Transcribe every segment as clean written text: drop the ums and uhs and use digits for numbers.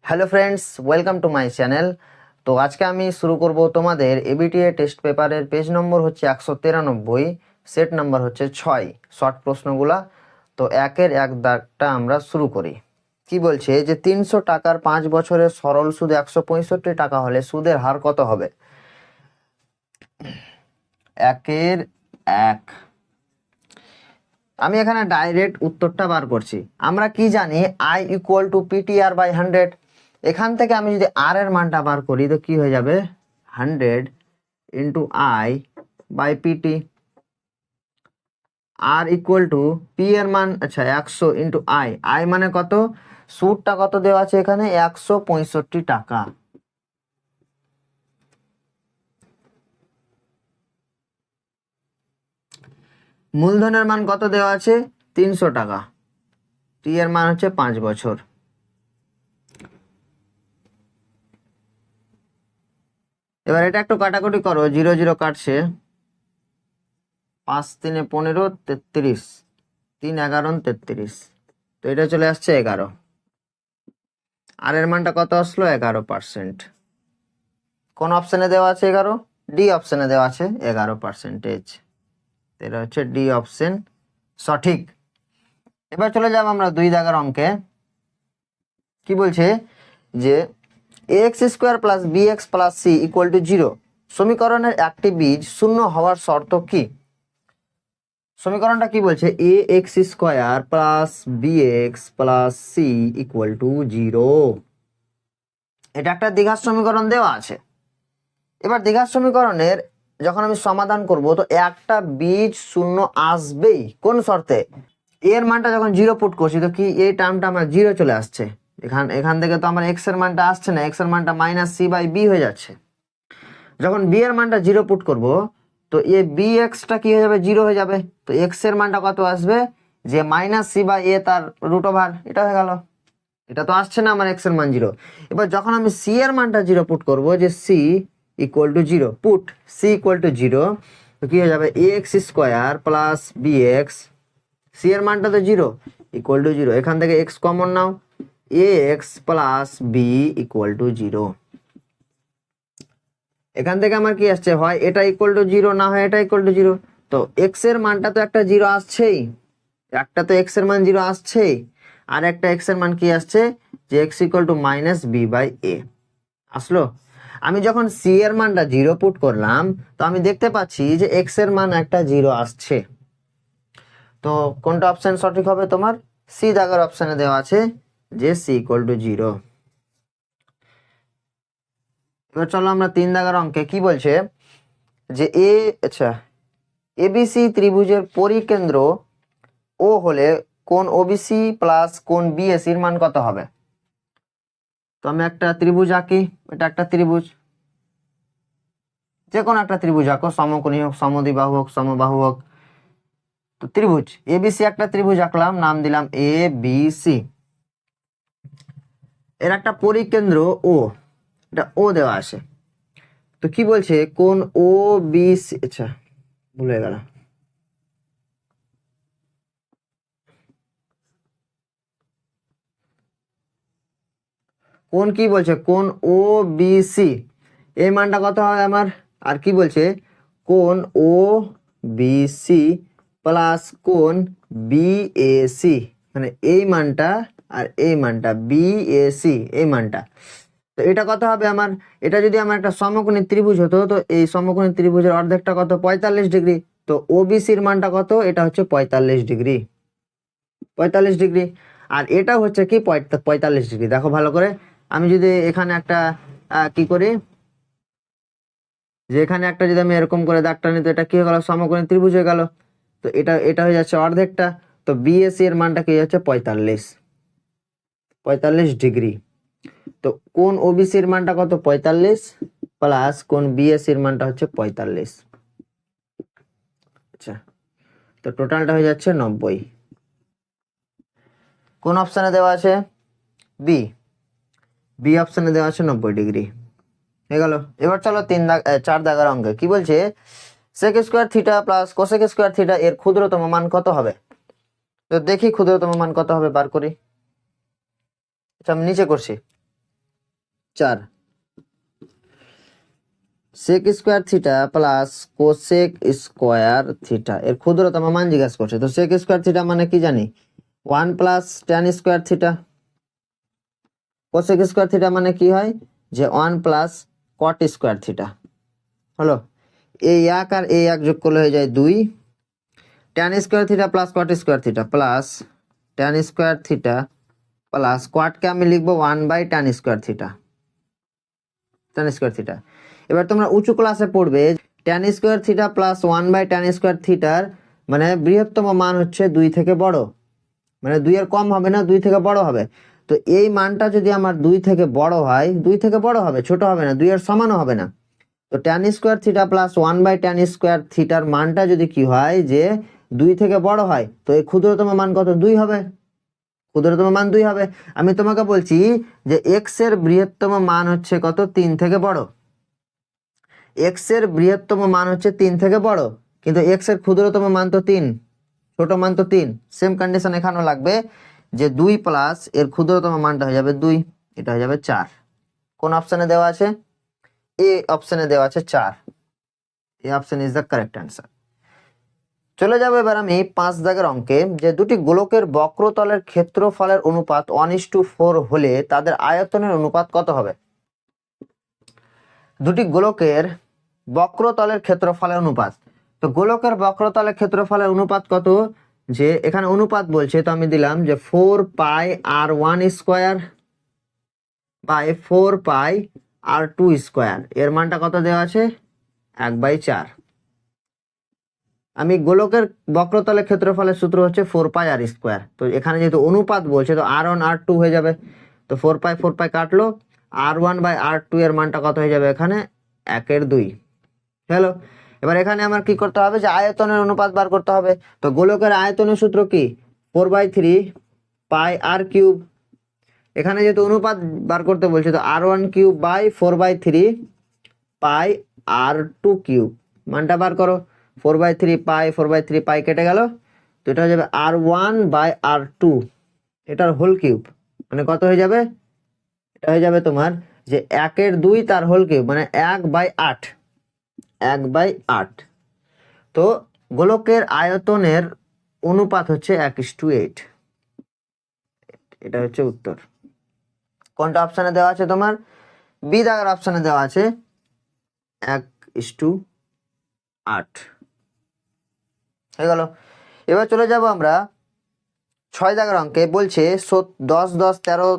Hello friends, welcome to my channel. তো আজকে আমি শুরু করব তোমাদের এবিটিএ টেস্ট পেপারের পেজ নম্বর হচ্ছে 193, সেট নাম্বার হচ্ছে 6, শর্ট প্রশ্নগুলা। তো একের এক দাগটা আমরা শুরু করি। কি বলছে যে 300 টাকার 5 বছরের সরল সুদ 165 টাকা হলে সুদের হার কত হবে? একের এক আমি এখানে ডাইরেক্ট উত্তরটা বার করছি। আমরা কি জানি I equal to PTR by 100। এখান থেকে আমি যদি আর এর মানটা বার করি তো কি হয়ে যাবে 100 ইন্টু আই বাই পিটি। আর ইকুয়াল টু পি এর মান 100 ইন্টু আই। আই মানে কত? সুদটা কত দেওয়া আছে এখানে 165 টাকা। মূলধনের মান কত দেওয়া আছে 300 টাকা। টি এর মান হচ্ছে 5 বছর। এবার এটা একটু কাটাকুটি করো, 0 0 কাটছে, 5 3 15 33, 3 11 33, তো এটা চলে আসছে 11। আর এর মানটা কত আসলো 11%। কোন অপশনে দেওয়া আছে 11? ডি অপশনে দেওয়া আছে 11%। এটা হচ্ছে ডি অপশন সঠিক। এবার চলে যাব আমরা 2 দাগের অঙ্কে। কি বলছে যে ax square plus bx plus c equal to 0 সমীকরণের একটি বীজ শূন্য হওয়ার শর্ত কি? সমীকরণটা কি বলছে a x square plus b x plus c equal to 0। এটা একটা দ্বিঘাত সমীকরণ দেওয়া আছে। এবার দ্বিঘাত সমীকরণের যখন আমি সমাধান করব তো একটা বীজ শূন্য আসবেই। কোন শর্তে? এর মানটা যখন 0 পুট করছি তো কি এই টার্মটা আমার 0 চলে আসছে। এখান থেকে তো আমার এক্স এর মানটা আসছে না, এক্স এর মানটা মাইনাস সি বাই বি হয়ে যাচ্ছে। যখন বি এর মানটা 0 পুট করব তো এ বি এক্সটা কি হয়ে যাবে 0 হয়ে যাবে। তো এক্স এর মানটা কত আসবে যে মাইনাস সি বাই এ তার রুট ওভার, এটা হয়ে গেল। এটা তো আসছে না আমার এক্স এর মান 0। এবার যখন আমি সি এর মানটা 0 পুট করব যে c equal to 0, put c equal to 0, তো কি হয়ে যাবে a x square plus b x, c এর মানটা তো 0 ইকুয়াল টু 0, এখান থেকে এক্স কমন নাও, a x plus b equal to 0। এখান থেকে আমার কি আসছে হয় এটা ইকুয়াল টু 0, না হয় এটা ইকুয়াল টু 0। তো এক্স এর মানটা তো একটা 0 আসছেই, একটা তো এক্স এর মান 0 আসছেই, আর একটা এক্স এর মান কি আসছে যে x equal to minus b by a আসলো। আমি যখন সি এর মানটা 0 পুট করলাম তো আমি দেখতে পাচ্ছি যে এক্স এর মান একটা 0 আসছে। তো কোনটা অপশন সঠিক হবে তোমার? সি দাগের অপশনে দেওয়া আছে যে সি ইকুয়াল টু 0। এবার চলো আমরা 3 দাগের অঙ্কে। কি বলছে যে এবিসি ত্রিভুজের পরিকেন্দ্র ও হলে কোন ওবিসি প্লাস কোন বিএসি এর মান কত হবে? তো আমি একটা ত্রিভুজ আঁকি, এটা একটা ত্রিভুজ, যে কোনো একটা ত্রিভুজ আঁকো, সমকোণী হোক, সমদ্বিবাহু হোক, সমবাহু হোক। তো ত্রিভুজ এবিসি একটা ত্রিভুজ আঁকলাম, নাম দিলাম এ বি সি। এর একটা পরিকেন্দ্র ও, এটা ও দেওয়া আছে। তো কি বলছে কোন ও বি সি, ভুলে গেল, কোন কি বলছে কোন ও বি সি এই মানটা কত হবে আমার? আর কি বলছে কোন ও বি সি প্লাস কোন বি এ সি, মানে এই মানটা আর এই মানটা বি এ সি এই মানটা। তো এটা কত হবে আমার? এটা যদি আমার একটা সমকোণী ত্রিভুজ হতো তো এই সমকোণী ত্রিভুজের অর্ধেকটা কত 45 ডিগ্রি। তো ওবিসির মানটা কত? এটা হচ্ছে 45 ডিগ্রি, 45 ডিগ্রি। আর এটা হচ্ছে কি 45 ডিগ্রি। দেখো ভালো করে, আমি যদি এখানে একটা কি করি যে এখানে একটা যদি আমি এরকম করে দাগটা নিই তো এটা কি হয়ে গেল সমকোণী ত্রিভুজ হয়ে গেল। তো এটা হয়ে যাচ্ছে অর্ধেকটা। তো বিএসি এর মানটা কি হচ্ছে 45 ডিগ্রি। তো কোন ওবিসি এর মানটা কত 45 প্লাস কোন বিএসি এর মানটা হচ্ছে 45। আচ্ছা, তো টোটালটা হয়ে যাচ্ছে 90। কোন অপশনে দেওয়া আছে? বি, বি অপশনে দেওয়া আছে 90 ডিগ্রি হয়ে গেল। এবার চলো 4 দাগের অঙ্কে। কি বলছে sec square theta plus cosec square theta এর ক্ষুদ্রতম মান কত হবে? তো দেখি ক্ষুদ্রতম মান কত হবে বার করি। আচ্ছা আমি নিচে করছি, 4 sec square theta plus cosec square theta এর ক্ষুদ্রতম মান জিজ্ঞাসা করছে। তো সেক স্কোয়ার থিটা মানে কি জানি 1 plus tan square theta. Cosec square theta মানে কি হয় যে 1 প্লাস কট স্কোয়ার থিটা। হলো, এই এক আর এই এক যোগ করলে হয়ে যায় 2। Tan square theta plus cot square theta plus tan square theta plus কোয়াটকে আমি লিখবো 1 by tan square theta. Tan square theta এবার তোমরা উঁচু ক্লাসে পড়বে tan square theta plus 1 by tan square থিটার মানে বৃহত্তম মান হচ্ছে 2 থেকে বড়, মানে 2 এর কম হবে না, 2 থেকে বড় হবে। তো এই মানটা যদি আমার 2 থেকে বড় হয়, 2 থেকে বড় হবে, ছোট হবে না, 2 এর সমানও হবে না। তো tan square theta plus 1 by tan square থিটার মানটা যদি কি হয় যে 2 থেকে বড় হয়, তো এই ক্ষুদ্রতম মান কত 2 হবে, ক্ষুদ্রতম মান 2 হবে। আমি তোমাকে বলছি যে এক্স এর বৃহত্তম মান হচ্ছে কত 3 থেকে বড়, এক্স এর বৃহত্তম মান হচ্ছে 3 থেকে বড়, কিন্তু এক্স এর ক্ষুদ্রতম মান তো 3, ছোট মান তো 3। সেম কন্ডিশন এখানেও লাগবে যে 2 প্লাস এর ক্ষুদ্রতম মানটা হয়ে যাবে 2, এটা হয়ে যাবে 4। কোন অপশনে দেওয়া আছে? এ অপশনে দেওয়া আছে 4। এই option is the correct answer. চলে যাবো এবার আমি 5 দাগের অঙ্কে, যে দুটি গোলকের বক্রতলের ক্ষেত্রফলের অনুপাত 1:4 হলে তাদের আয়তনের অনুপাত কত হবে? দুটি গোলকের বক্রতলের ক্ষেত্রফলের অনুপাত, তো গোলকের বক্রতলের ক্ষেত্রফলের অনুপাত কত, যে এখানে অনুপাত বলছে, তো আমি দিলাম যে 4 pi r1 square by 4 pi r2 square, এর মানটা কত দেওয়া আছে 1/4। আমি গোলকের বক্রতলের ক্ষেত্রফলের সূত্র হচ্ছে 4 পাই r স্কোয়ার, তো এখানে যেহেতু অনুপাত বলছে তো r1 r2 হয়ে যাবে, তো 4 পাই কাটলো, r1 বাই r2 এর মানটা কত হয়ে যাবে এখানে 1/2। হ্যালো, এবার এখানে আমার কি করতে হবে যে আয়তনের অনুপাত বার করতে হবে। তো গোলকের আয়তনের সূত্র কি 4/3 পাই r কিউব, এখানে যেহেতু অনুপাত বার করতে বলছে তো r1 cube by 4/3 pi r2 cube, মানটা বার করো। 4/3 পাই কেটে গেল, তো এটা হয়ে যাবে r1 বাই r2, এটার হোল কিউব, মানে কত হয়ে যাবে, এটা হয়ে যাবে তোমার যে 1/2 তার হোল কিউব, মানে 1/8, 1/8। তো গোলকের আয়তনের অনুপাত হচ্ছে 1:8, এটা হচ্ছে উত্তর। কোনটা অপশনে দেওয়া আছে তোমার? বি দাগের অপশনে দেওয়া আছে 1:8 হয়ে গেল। এবার চলে যাব আমরা 6 দাগের অঙ্কে, বলছে 10 10 13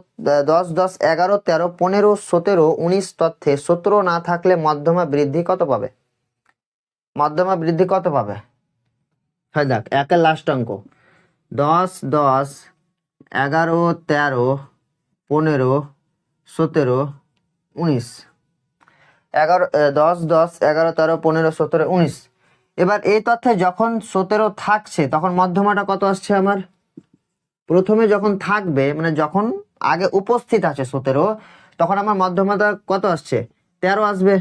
10 10 11 13 15 17 19 তথ্যে 17 না থাকলে মধ্যমা বৃদ্ধি কত পাবে? মধ্যমা বৃদ্ধি কত পাবে? হয় দেখ, একের লাস্ট অঙ্ক 10 10 11 13 15 17 19, 10 10 11 13 15 17 19। এবার এই তথ্যে যখন 17 থাকছে তখন মধ্যমাটা কত আসছে আমার? প্রথমে যখন থাকবে মানে যখন আগে উপস্থিত আছে 17, তখন আমার মধ্যমাটা কত আসছে 13 আসবে,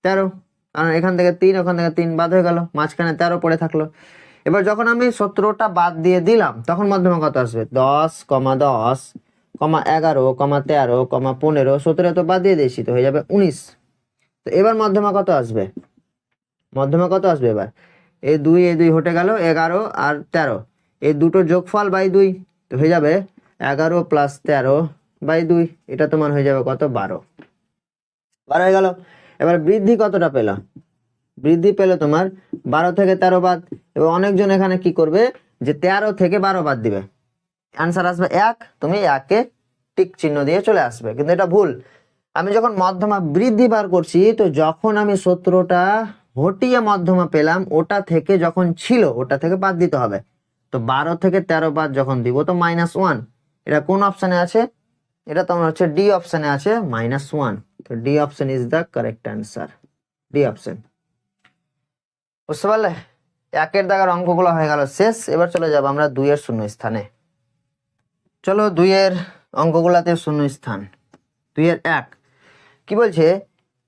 13, কারণ এখান থেকে 3 ওখান থেকে 3 বাদ হয়ে গেল, মাঝখানে 13 পড়ে থাকলো। এবার যখন আমি 17টা বাদ দিয়ে দিলাম তখন মধ্যমা কত আসবে 10, 10, 11, 13, 15, 17 তো বাদ দিয়ে দিয়েছি, তো হয়ে যাবে 19। তো এবার মধ্যমা কত আসবে? মধ্যমা কত আসবে এবার? এই 2 হটে গেল, 11 আর 13, এই দুটো যোগফল বাই 2, তো হয়ে যাবে 11 প্লাস 13/2, এটা তোমার হয়ে যাবে কত 12 হয়ে গেল। এবার বৃদ্ধি কতটা পেল? বৃদ্ধি পেলে তোমার 12 থেকে 13 বাদ, এবং অনেকজন এখানে কি করবে যে 13 থেকে 12 বাদ দিবে, অ্যান্সার আসবে 1, তুমি 1-কে টিক চিহ্ন দিয়ে চলে আসবে, কিন্তু এটা ভুল। আমি যখন মধ্যমা বৃদ্ধি বার করছি তো যখন আমি 17টা হটিয়ে মধ্যমা পেলাম ওটা থেকে যখন ছিল ওটা থেকে বাদ দিতে হবে, তো 12 থেকে 13 বাদ যখন দিব তো -1, এটা কোন অপশনে আছে? এটা তোমার হচ্ছে ডি অপশনে আছে -1, তো D option is the correct answer, D option. বুঝতে পারলে? একের দাগের অঙ্কগুলো হয়ে গেল শেষ। এবার চলে যাব আমরা 2 এর শূন্য স্থানে। চলো 2 এর অঙ্কগুলাতে শূন্য স্থান। 2 এর 1 কি বলছে,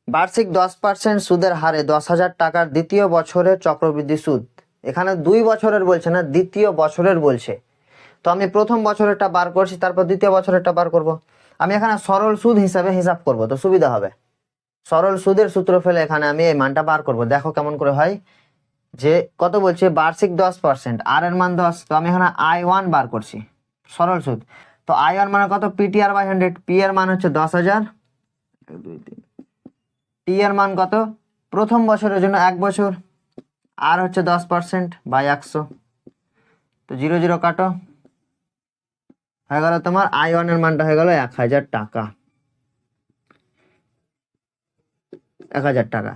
বার্ষিক 10% সুদের হারে 10,000 টাকার দ্বিতীয় বছরের চক্রবৃদ্ধি সুদ। এখানে 2 বছরের বলছে না, দ্বিতীয় বছরের বলছে। তো আমি প্রথম বছরেরটা বার করছি, তারপর দ্বিতীয় বছরেরটা বার করব। আমি এখানে সরল সুদ হিসাবে হিসাব করব, তো সুবিধা হবে। সরল সুদের সূত্র ফেলে এখানে আমি এই মানটা বার করব। দেখো কেমন করে হয়, যে কত বলছে বার্ষিক 10%, আর এর মান 10, তো আমি এখানে I1 বার করছি সরল সুদ। তো I1 মানে কত, PTR/100, পি এর মান হচ্ছে 10,000, টি এর মান কত প্রথম বছরের জন্য 1 বছর, আর হচ্ছে 10% বাই 100, তো 0 0 কাটো, হয়ে গেল তোমার I1 এর মানটা হয়ে গেল 1,000 টাকা। 1,000 টাকা।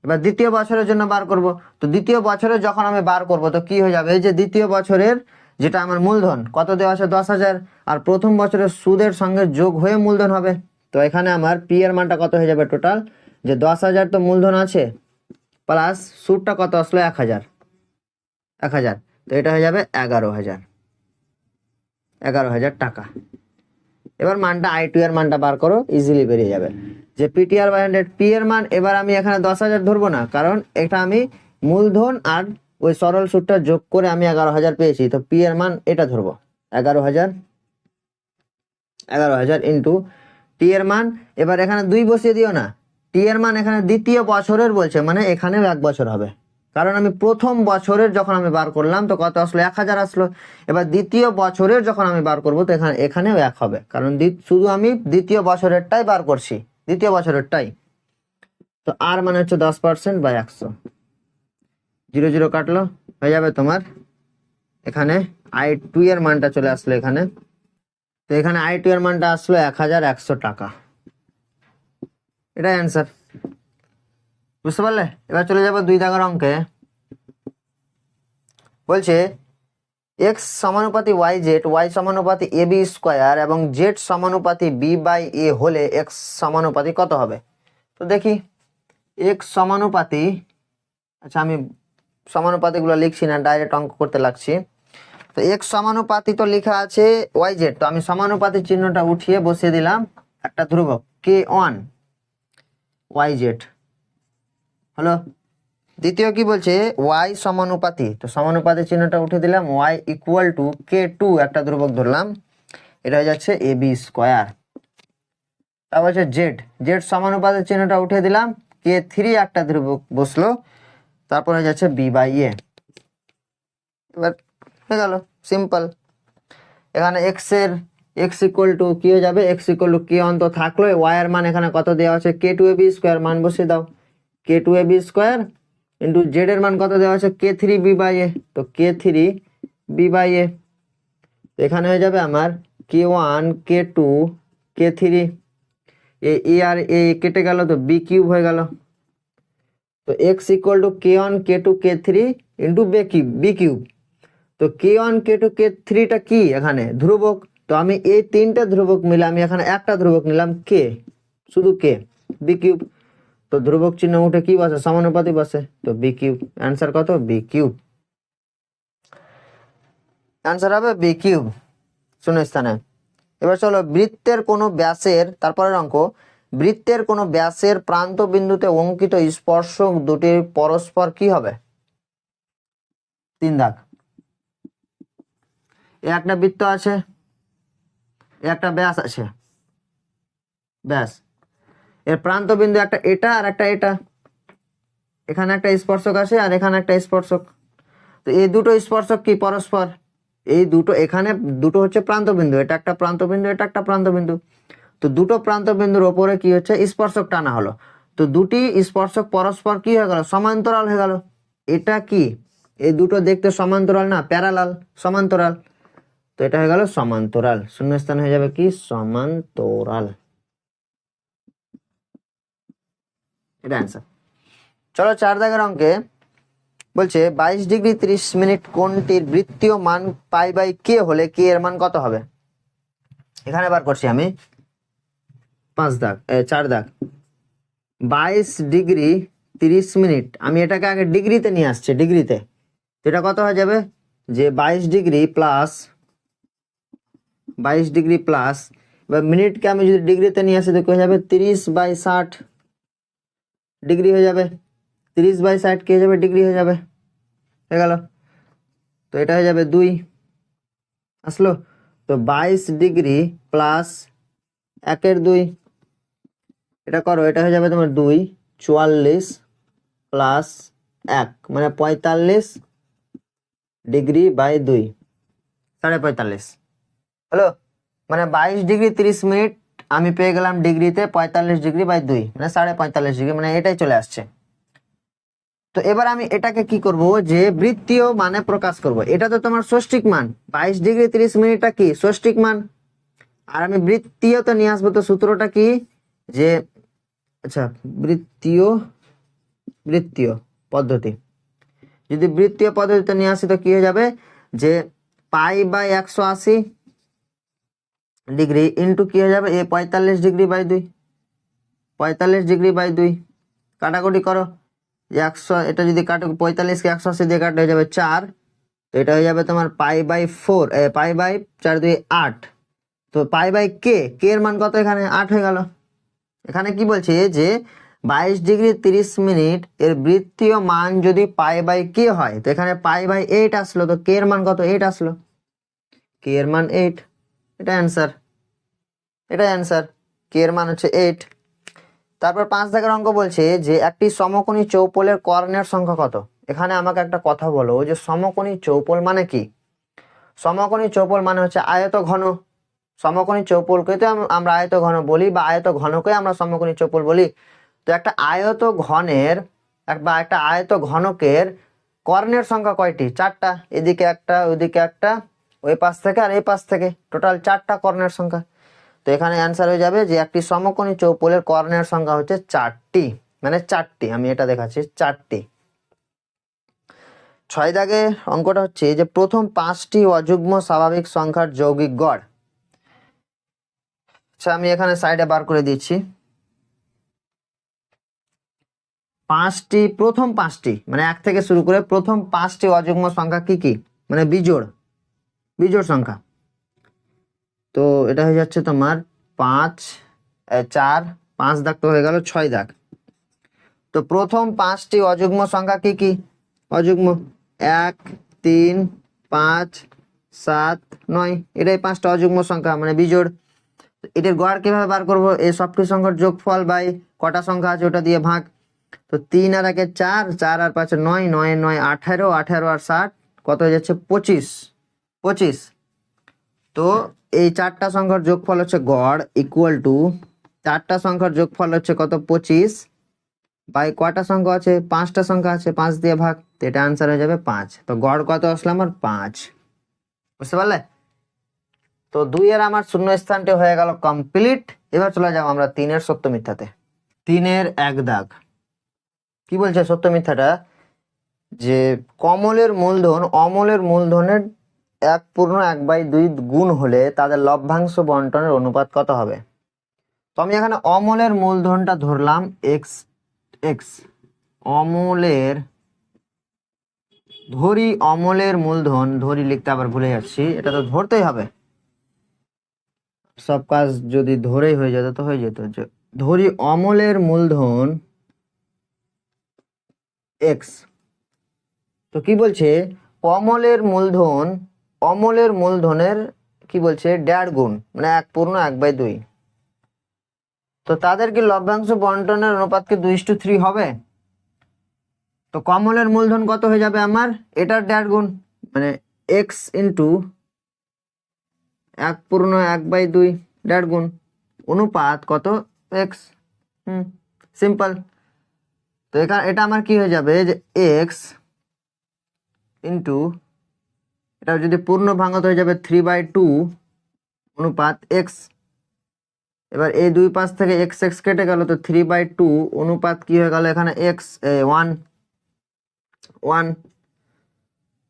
এবার দ্বিতীয় বছরের জন্য বার করব। তো দ্বিতীয় বছরে যখন আমি বার করব তো কি হয়ে যাবে, এই যে দ্বিতীয় বছরের যেটা আমার মূলধন কত দেওয়া আছে 10,000, আর প্রথম বছরের সুদের সঙ্গে যোগ হয়ে মূলধন হবে। তো এখানে আমার পি এর মানটা কত হয়ে যাবে টোটাল, যে 10,000 তো মূলধন আছে, প্লাস সুদটা কত আসলো 1,000, 1,000, তো এটা হয়ে যাবে 11,000, 11,000 টাকা। এবার মানটা I2 এর মানটা বার করো, ইজিলি বেরিয়ে যাবে যে PTR/100, পি এর মান এবার আমি এখানে 10,000 ধরবো না, কারণ এটা আমি মূলধন আর ওই সরল সুদটা যোগ করে আমি 11,000 পেয়েছি, তো পি এর মান এটা ধরবো 11,000, 11,000 ইন্টু টি এর মান। এবার এখানে 2 বসিয়ে দিও না, টি এর মান এখানে দ্বিতীয় বছরের বলছে, মানে এখানেও 1 বছর হবে, কারণ আমি প্রথম বছরের যখন আমি বার করলাম তো কত আসলো 1,000 আসলো। এবার দ্বিতীয় বছরের যখন আমি বার করব তো এখানেও 1 হবে, কারণ শুধু আমি দ্বিতীয় বছরেরটাই বার করছি, দ্বিতীয় বছরেরটাই। তো আর মানে হচ্ছে 10% বাই 100, 0 0 কাটলো, হয়ে যাবে তোমার এখানে I2 এর মানটা চলে আসলো এখানে। তো এখানে I2 এর মানটা আসলো 1,100 টাকা, এটাই অ্যান্সার। বুঝতে পারলে? এবার চলে যাবো 2 দাগের অঙ্কে। বলছে x সমানুপাতি yz, y সমানুপাতি ab square এবং z সমানুপাতি b/a হলে x সমানুপাতি কত হবে? তো দেখি x সমানুপাতি, আচ্ছা আমি সমানুপাতিগুলো লিখছি না, ডাইরেক্ট অঙ্ক করতে লাগছি। তো x সমানুপাতি তো লেখা আছে yz, তো আমি সমানুপাতি চিহ্নটা উঠিয়ে বসিয়ে দিলাম একটা ধ্রুবক k1 yz হলো। দ্বিতীয় কি বলছে y সমানুপাতি, তো সমানুপাতি চিহ্নটা উঠে দিলাম, y ইকুয়াল টু k2 একটা ধ্রুবক ধরলাম, এটা হয়ে যাচ্ছে ab স্কয়ার। তা বলছে z সমানুপাতি চিহ্নটা উঠে দিলাম, k3 একটা ধ্রুবক বসলো, তারপর হয়ে যাচ্ছে b/a। এবার হয়ে গেল সিম্পল। এখানে x ইকুয়াল টু কি হয়ে যাবে, x ইকুয়াল টু k1 তো থাকলো, y এর মান এখানে কত দেওয়া আছে k2ab স্কয়ার, মান বসিয়ে দাও, k2ab স্কয়ার ইন্টু z এর মান কত দেওয়া আছে k3b/a, তো k3b/a, এখানে হয়ে যাবে আমার k1 k2 k3, এ আর এ কেটে গেল, তো b কিউব হয়ে গেল। তো x equal to k1 k2 k3 into b cube. তো k1 k2 k3টা কি এখানে ধ্রুবক, তো আমি এই তিনটা ধ্রুবক মিলে আমি এখানে একটা ধ্রুবক নিলাম k, শুধু k, b কিউব। তো ধ্রুবক চিহ্ন উঠে কি বসে, সমানুপাতি বসে, তো b কিউব। অ্যান্সার কত, b কিউব। অ্যান্সার হবে b কিউব শূন্য স্থানে। এবার চলো বৃত্তের কোনো ব্যাসের, তারপরের অঙ্ক, বৃত্তের কোনো ব্যাসের প্রান্ত বিন্দুতে অঙ্কিত স্পর্শক দুটির পরস্পর কি হবে? 3 দাগ। এ একটা বৃত্ত আছে, এ একটা ব্যাস আছে, ব্যাস, এর প্রান্ত বিন্দু একটা এটা আর একটা এটা, এখানে একটা স্পর্শক আছে আর এখানে একটা স্পর্শক। তো এই দুটো স্পর্শক কি পরস্পর, এই দুটো এখানে দুটো হচ্ছে প্রান্ত বিন্দু, এটা একটা প্রান্ত বিন্দু, এটা একটা প্রান্ত বিন্দু। তো দুটো প্রান্ত বিন্দুর ওপরে কি হচ্ছে স্পর্শক টানা হলো, তো দুটি স্পর্শক পরস্পর কি হয়ে গেল, সমান্তরাল হয়ে গেল। এটা কি, এই দুটো দেখতে সমান্তরাল না, প্যারালাল, সমান্তরাল, তো এটা হয়ে গেল সমান্তরাল, শূন্যস্থান হয়ে যাবে কি সমান্তরাল, এটা অ্যান্সার। চলো 4 দাগের অঙ্কে বলছে 22 ডিগ্রি 30 মিনিট কোণটির বৃত্তীয় মান π/k হলে k এর মান কত হবে? এখানে বার করছি আমি 4 দাগ। 22 ডিগ্রি 30 মিনিট, আমি এটাকে আগে ডিগ্রিতে নিয়ে আসছি, ডিগ্রিতে, এটা কত হয়ে যাবে, যে 22 ডিগ্রি প্লাস 22 ডিগ্রি প্লাস, বা মিনিটকে আমি যদি ডিগ্রিতে নিয়ে আসি তো কি হয়ে যাবে 30/60 ডিগ্রি হয়ে যাবে, 30/60 কি হয়ে যাবে ডিগ্রি হয়ে যাবে, হয়ে গেল। তো এটা হয়ে যাবে 2 আসলো। তো 22 ডিগ্রি প্লাস 1 2, এটা করো, এটা হয়ে যাবে তোমার 2 44 প্লাস 1 মানে 45 ডিগ্রি বাই 2 45.5 হলো, মানে 22 ডিগ্রি 30 মিনিট আমি পেয়ে গেলাম ডিগ্রিতে 45 ডিগ্রি বাই 2 মানে 45.5 ডিগ্রি, মানে এটাই চলে আসছে। তো এবার আমি এটাকে কি করব, যে বৃত্তীয় মানে প্রকাশ করব। এটা তো তোমার ষষ্ঠিক মান, 22 ডিগ্রি 30 মিনিটটা কি ষষ্ঠিক মান, আর আমি বৃত্তীয়তে নিয়ে আসবো। তো সূত্রটা কি, যে আচ্ছা বৃত্তীয় বৃত্তীয় পদ্ধতি, যদি বৃত্তীয় পদ্ধতিতে নিয়ে আসি তো কি হয়ে যাবে, যে পাই বাই 180 ডিগ্রি ইন্টু কি হয়ে যাবে, 45 ডিগ্রি বাই 2, 45 ডিগ্রি বাই 2 কাটাকুটি করো, যে 100, এটা যদি কাটো 45কে 180 দিয়ে কাটলে হয়ে যাবে 4, তো এটা হয়ে যাবে তোমার পাই বাই 4, পাই বাই 4 2 8, তো পাই বাই কে, কে এর মান কত, এখানে 8 হয়ে গেল। এখানে কি বলছে, যে 22 ডিগ্রি 30 মিনিট এর বৃত্তীয় মান যদি পাই বাই কে হয়, তো এখানে পাই বাই 8 আসলো, তো কে এর মান কত, 8 আসলো, কে এর মান 8, এটা অ্যান্সার, এটা অ্যান্সার, কে এর মান হচ্ছে 8। তারপর 5 দাগের অঙ্ক বলছে যে একটি সমকোণী চৌপলের কর্ণের সংখ্যা কত। এখানে আমাকে একটা কথা বলো, যে সমকোণী চৌপল মানে কি। সমকোণী চৌপল মানে হচ্ছে আয়ত ঘন। সমকোণী চৌপলকে তো আমরা আয়ত ঘন বলি, বা আয়ত ঘনকে আমরা সমকোণী চৌপল বলি। তো একটা আয়ত ঘনের বা একটা আয়ত ঘনকের কর্ণের সংখ্যা কয়টি, 4টা, এদিকে একটা ওইদিকে একটা, ওই পাশ থেকে আর এই পাশ থেকে, টোটাল 4টা কর্ণের সংখ্যা। তো এখানে অ্যান্সার হয়ে যাবে যে একটি সমকোণী চৌপলের কর্ণের সংখ্যা হচ্ছে 4টি, মানে 4টি, আমি এটা দেখাচ্ছি 4টি। 6 দাগে অঙ্কটা হচ্ছে যে প্রথম 5টি অযুগ্ম স্বাভাবিক সংখ্যার যৌগিক গড়। আচ্ছা আমি এখানে সাইডে বার করে দিচ্ছি। প্রথম 5টি মানে 1 থেকে শুরু করে প্রথম 5টি অযুগ্ম সংখ্যা কি কি, মানে বিজোড় সংখ্যা। তো এটা হয়ে যাচ্ছে তোমার 5 4, 5 দাগ তো হয়ে গেল, 6 দাগ। তো প্রথম 5টি অযুগ্ম সংখ্যা কি কি, অযুগ্ম 1 3 5 7 9, এটাই 5টা অযুগ্ম সংখ্যা মানে বিজোড়। এটার গড় কিভাবে বার করব, এই সবটি সংখ্যার যোগফল বাই কটা সংখ্যা আছে ওটা দিয়ে ভাগ। তো 3 আর 1 4, 4 আর 5 9, 9 9 18, 18 আর 60 কত হয়ে যাচ্ছে 25। তো এই 4টা সংখ্যার যোগফল হচ্ছে গড় ইকুয়াল টু 4টা সংখ্যার যোগফল হচ্ছে কত 25 বাই কটা সংখ্যা আছে, 5টা সংখ্যা আছে, 5 দিয়ে ভাগ, তো এটা আনসার হয়ে যাবে 5। তো গড় কত আসলো আমার 5, বুঝতে পারলে। তো 2 এর আমার শূন্য স্থানটি হয়ে গেল কমপ্লিট। এবার চলে যাবো আমরা 3 এর সত্য মিথ্যাতে। 3 এর 1 দাগ কি বলছে সত্য মিথ্যাটা, যে কমলের মূলধন অমলের মূলধনের 1/1/2 গুণ হলে তাদের লভ্যাংশ বন্টনের অনুপাত কত হবে। তো আমি এখানে অমলের মূলধনটা ধরলাম এক্স, অমলের অমলের মূলধন ধরি, লিখতে আবার ভুলে যাচ্ছি, এটা তো ধরতেই হবে, সব কাজ যদি ধরেই হয়ে যেত তো হয়ে যেত। ধরি অমলের মূলধন এক্স, তো কি বলছে অমলের মূলধনের কি বলছে 1.5 গুণ মানে 1/1/2। তো তাদের কি লভ্যাংশ বন্টনের অনুপাত কি 2:3 হবে। তো কমলের মূলধন কত হয়ে যাবে আমার, এটার 1.5 গুণ মানে এক্স ইন্টু 1/1/2 1.5 গুণ অনুপাত কত এক্স। সিম্পল। তো এখানে এটা আমার কি হয়ে যাবে, যে এক্স ইন্টু এটা যদি পূর্ণ ভাঙত হয়ে যাবে 3/2 অনুপাত এক্স। এবার এই দুই পাশ থেকে এক্স এক্স কেটে গেল, তো 3/2 অনুপাত কি হয়ে গেল এখানে এক্স 1।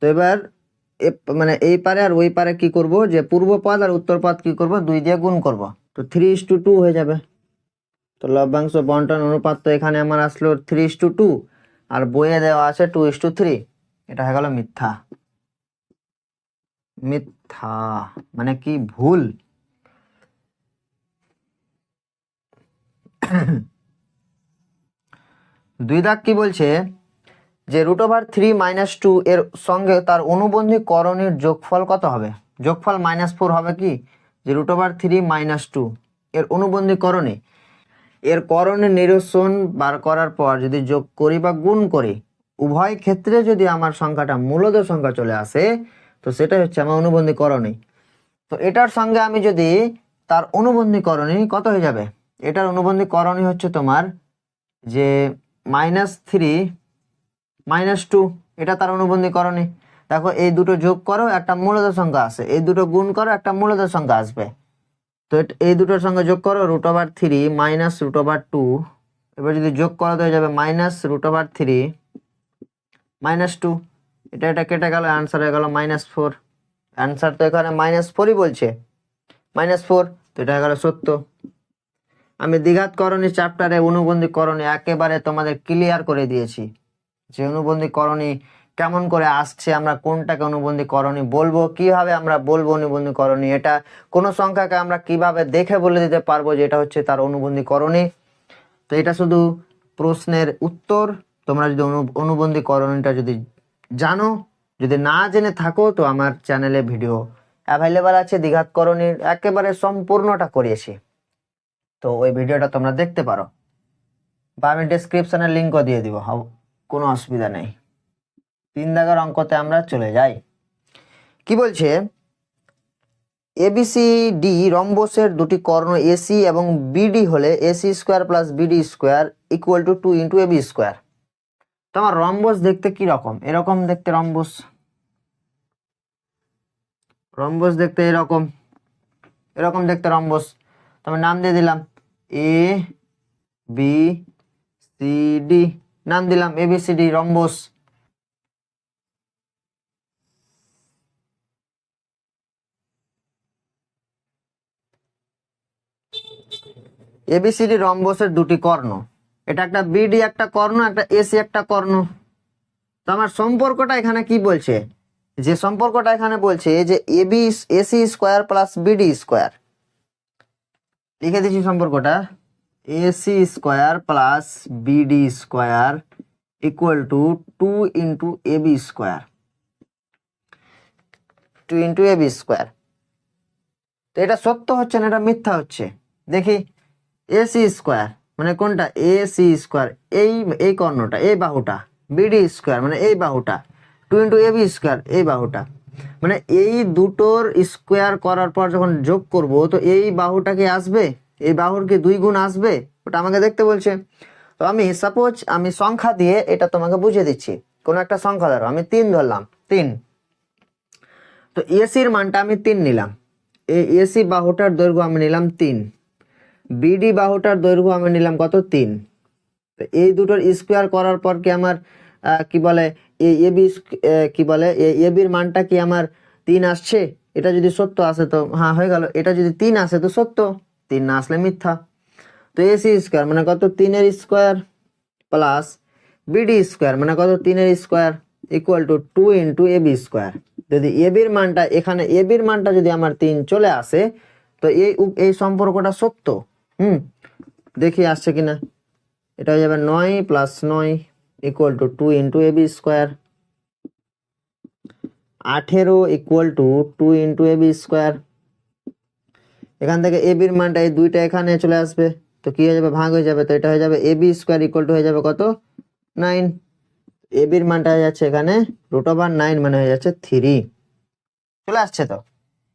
তো এবার মানে এই পারে আর ওই পারে কি করব, যে পূর্ব পদ আর উত্তর পদ কি করব 2 দিয়ে গুণ করব, তো 3:2 হয়ে যাবে। তো লভ্যাংশ বন্টন অনুপাত তো এখানে আমার আসলো 3:2 আর বইয়ে দেওয়া আছে 2:3, এটা হয়ে গেল মিথ্যা। মানে কি ভুল। দুই দাগ কি বলছে, যে √3 - 2 এর সঙ্গে তার অনুবন্ধী করণীর যোগফল কত হবে। যোগফল -4 হবে কি, যে √3 - 2 এর অনুবন্ধী করণী, এর করণের নিরসন বার করার পর যদি যোগ করি বা গুণ করি, উভয় ক্ষেত্রে যদি আমার সংখ্যাটা মূলদ সংখ্যা চলে আসে, তো সেটাই হচ্ছে আমার অনুবন্ধী করণী। তো এটার সঙ্গে আমি যদি তার অনুবন্ধী করণী কত হয়ে যাবে, এটার অনুবন্ধী করণী হচ্ছে তোমার যে -3 -2, এটা তার অনুবন্ধী করণী। দেখো এই দুটো যোগ করো একটা মূলদ সংখ্যা আসে, এই দুটো গুণ করো একটা মূলদ সংখ্যা আসবে। তো এই দুটোর সঙ্গে যোগ করো √3 -√2, এবার যদি যোগ করো তো হয়ে যাবে -√3 -2, এটা কেটে গেল, অ্যান্সার হয়ে গেল -4। অ্যান্সার তো এখানে -4ই বলছে, -4, তো এটা হয়ে গেল সত্য। আমি দ্বিঘাত করণী চ্যাপ্টারে অনুবন্ধী করণী একেবারে তোমাদের ক্লিয়ার করে দিয়েছি, যে অনুবন্ধী করণী কেমন করে আসছে, আমরা কোনটাকে অনুবন্ধী করণী বলবো, কিভাবে আমরা বলবো অনুবন্ধী করণী, এটা কোনো সংখ্যাকে আমরা কিভাবে দেখে বলে দিতে পারবো যে এটা হচ্ছে তার অনুবন্ধী করণী। তো এটা শুধু প্রশ্নের উত্তর। তোমরা যদি অনুবন্ধী করণীটা যদি জানো, যদি না জেনে থাকো, তো আমার চ্যানেলে ভিডিও অ্যাভেলেবেল আছে দ্বিঘাত করণীর, একেবারে সম্পূর্ণটা করিয়েছি, তো ওই ভিডিওটা তোমরা দেখতে পারো, বা আমি ডেসক্রিপশনে লিঙ্কও দিয়ে দিব, কোনো অসুবিধা নেই। 3 দাগের অঙ্কতে আমরা চলে যাই। কি বলছে, ABCD রম্বসের দুটি কর্ণ AC এবং BD হলে AC² + BD² = 2 × AB²। তোমার রম্বস দেখতে কি রকম, এরকম দেখতে রম্বস, রম্বস দেখতে এরকম, এরকম দেখতে রম্বস। তোমার নাম দিয়ে দিলাম ABCD, নাম দিলাম ABCD রম্বস। ABCD রম্বসের দুটি কর্ণ, এটা একটা BD একটা কর্ণ, একটা AC একটা কর্ণ। তো আমার সম্পর্কটা এখানে কি বলছে, যে সম্পর্কটা এখানে বলছে যে AC² + BD², লিখে দিচ্ছি সম্পর্কটা, AC² + BD² = 2 × AB², 2 × AB²। তো এটা সত্য হচ্ছে না এটা মিথ্যা হচ্ছে, দেখি। AC² মানে কোনটা, AC², এই কর্ণটা, এই বাহুটা, BD² মানে এই বাহুটা, 2 × AB², এই বাহুটা, মানে এই দুটোর স্কোয়ার করার পর যখন যোগ করব, তো এই বাহুটা কি আসবে, এই বাহুর কি 2 গুণ আসবে, ওটা আমাকে দেখতে বলছে। তো আমি সাপোজ আমি সংখ্যা দিয়ে এটা তোমাকে বুঝিয়ে দিচ্ছি, কোনো একটা সংখ্যা ধরো, আমি 3 ধরলাম, 3। তো এসির মানটা আমি 3 নিলাম, এই এসি বাহুটার দৈর্ঘ্য আমি নিলাম 3, বিডি বাহুটার দৈর্ঘ্য আমি নিলাম কত, 3। তো এই দুটোর স্কোয়ার করার পর কি আমার কি বলে, এই এবি কি বলে, এবির মানটা কি আমার 3 আসছে, এটা যদি সত্য আসে তো হ্যাঁ হয়ে গেল, এটা যদি 3 আসে তো সত্য, 3 না আসলে মিথ্যা। তো AC² মানে কত, 3 এর স্কোয়ার প্লাস BD² মানে কত, 3 এর স্কোয়ার = 2 × AB²। যদি এবির মানটা, এখানে এবির মানটা যদি আমার 3 চলে আসে, তো এই সম্পর্কটা সত্য। দেখি আসছে কিনা, এটা হয়ে যাবে 9 + 9 = 2 × AB², 18 = 2 × AB²। এখান থেকে এবির মানটা এই দুইটা এখানে চলে আসবে, তো কি হয়ে যাবে, ভাগ হয়ে যাবে, তো এটা হয়ে যাবে AB² হয়ে যাবে কত, 9। এবির মানটা হয়ে যাচ্ছে এখানে √9 মানে হয়ে যাচ্ছে 3 চলে আসছে। তো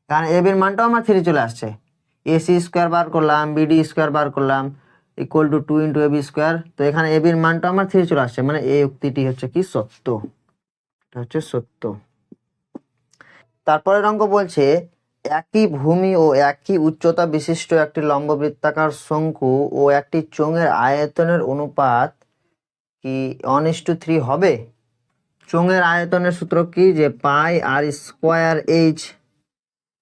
কারণ এবির মানটাও আমার 3 চলে আসছে, AC² বার করলাম, BD² বার করলাম = 2 × AB², তো এখানে এবির মানটা আমার 3 চলে আসছে, মানে এই উক্তিটি হচ্ছে কি সত্য, এটা হচ্ছে সত্য। তারপরের অঙ্ক বলছে, একই ভূমি ও একই উচ্চতা বিশিষ্ট একটি লম্ববৃত্তাকার শঙ্কু ও একটি চোঙের আয়তনের অনুপাত কি 1:3 হবে। চোঙের আয়তনের সূত্র কি, যে πr²h,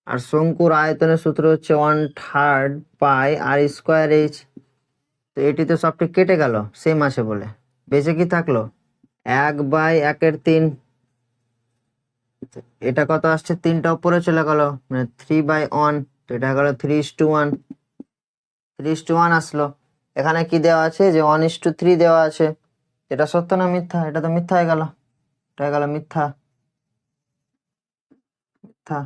আর শঙ্কুর আয়তনের সূত্র হচ্ছে 1/3 πr²h। তো এটি তো সবটি কেটে গেল সেম আছে বলে, বেঁচে কি থাকলো, 1/1/3। এটা কত আসছে, 3টা উপরে চলে গেল, মানে 3/1, তো এটা গেল 3:1, 3:1 আসলো। এখানে কি দেওয়া আছে, যে 1:3 দেওয়া আছে, এটা সত্য না মিথ্যা, এটা তো মিথ্যা হয়ে গেল, এটা হয়ে গেল মিথ্যা, মিথ্যা।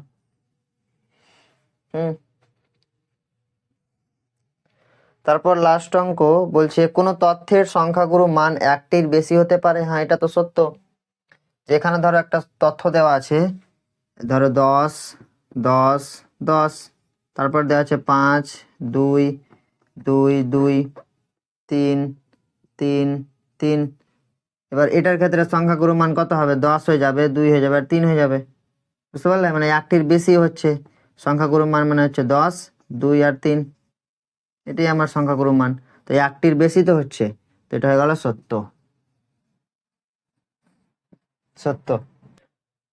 তারপর লাস্ট অঙ্ক বলছে কোনো তথ্যের সংখ্যাগুরু মান একটির বেশি হতে পারে। হ্যাঁ, এটা তো সত্য। যেখানে ধরো একটা তথ্য দেওয়া আছে, ধরো 10 10 10, তারপর দেওয়া আছে 5 2 2 2 3 3 3। এবার এটার ক্ষেত্রে সংখ্যাগুরু মান কত হবে? 10 হয়ে যাবে, 2 হয়ে যাবে আর 3 হয়ে যাবে। বুঝতে পারলে? মানে একটির বেশি হচ্ছে সংখ্যাগুরু মান, মানে হচ্ছে 10 2 আর 3। এটাই আমার সংখ্যাগুরু মান। তো একটির বেশি তো হচ্ছে, তো এটা হয়ে গেল সত্য। সত্য।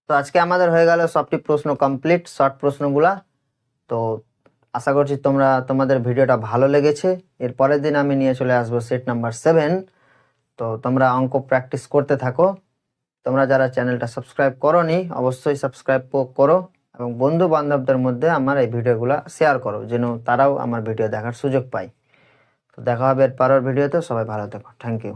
তো আজকে আমাদের হয়ে গেল সবটি প্রশ্ন কমপ্লিট, শর্ট প্রশ্নগুলা। তো আশা করছি তোমাদের ভিডিওটা ভালো লেগেছে। এর পরের দিন আমি নিয়ে চলে আসবো সেট নাম্বার 7। তো তোমরা অঙ্ক প্র্যাকটিস করতে থাকো। তোমরা যারা চ্যানেলটা সাবস্ক্রাইব করোনি অবশ্যই সাবস্ক্রাইব করো এবং বন্ধু বান্ধবদের মধ্যে আমার এই ভিডিওগুলো শেয়ার করো, যেন তারাও আমার ভিডিও দেখার সুযোগ পায়। তো দেখা হবে এর পরের ভিডিওতে। সবাই ভালো থেকো। Thank you.